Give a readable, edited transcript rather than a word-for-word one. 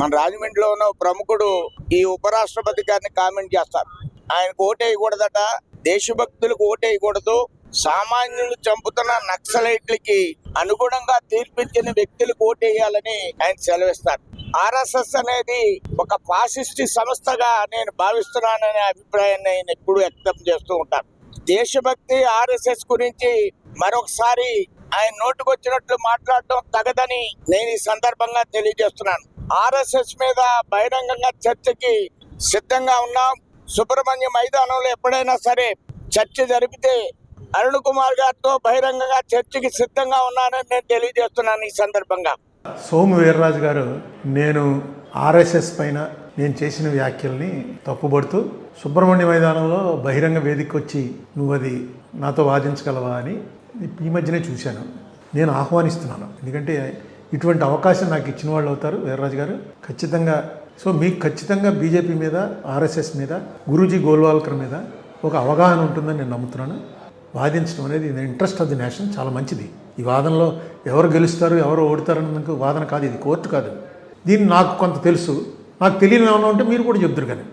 మన రాజమండ్రిలో ఉన్న ప్రముఖుడు ఈ ఉపరాష్ట్రపతి గారిని కామెంట్ చేస్తారు. ఆయనకు ఓటేయకూడదట, దేశభక్తులకు ఓటేయకూడదు, సామాన్యులు చంపుతున్న నక్సలైట్లకి అనుగుణంగా తీర్పిచ్చిన వ్యక్తులకు ఓటేయాలని ఆయన సెలవిస్తారు. ఆర్ఎస్ఎస్ అనేది ఒక ఫాసిస్ట్ సంస్థగా నేను భావిస్తున్నాననే అభిప్రాయాన్ని ఆయన ఎప్పుడు వ్యక్తం చేస్తూ ఉంటారు. దేశభక్తి ఆర్ఎస్ఎస్ గురించి మరొకసారి ఆయన నోటుకొచ్చినట్లు మాట్లాడటం తగదని నేను ఈ సందర్భంగా తెలియజేస్తున్నాను. ఆర్ఎస్ఎస్ మీద బహిరంగంగా చర్చకి సిద్ధంగా ఉన్నాం. సుబ్రహ్మణ్య మైదానంలో ఎప్పుడైనా సరే చర్చ జరిపితే అరుణ్ కుమార్ గారితో బహిరంగంగా చర్చకి సిద్ధంగా ఉన్నానని నేను తెలియజేస్తున్నాను. ఈ సందర్భంగా సోము వీర్రాజు గారు నేను ఆర్ఎస్ఎస్ పైన నేను చేసిన వ్యాఖ్యల్ని తప్పుపడుతూ సుబ్రహ్మణ్య మైదానంలో బహిరంగ వేదిక వచ్చి నువ్వు అది నాతో వాదించగలవా అని ఈ మధ్యనే చూశాను. నేను ఆహ్వానిస్తున్నాను, ఎందుకంటే ఇటువంటి అవకాశం నాకు ఇచ్చిన వాళ్ళు అవుతారు వీర్రాజు గారు. ఖచ్చితంగా మీకు ఖచ్చితంగా బీజేపీ మీద, ఆర్ఎస్ఎస్ మీద, గురూజీ గోల్వాల్కర్ మీద ఒక అవగాహన ఉంటుందని నేను నమ్ముతున్నాను. వాదించడం అనేది ఇంట్రెస్ట్ ఆఫ్ ది నేషన్ చాలా మంచిది. ఈ వాదనలో ఎవరు గెలుస్తారు ఎవరు ఓడతారు అన్నందుకు వాదన కాదు, ఇది కోర్టు కాదు. దీన్ని నాకు కొంత తెలుసు, నాకు తెలియని ఏమన్నా ఉంటే మీరు కూడా చెప్తారు కానీ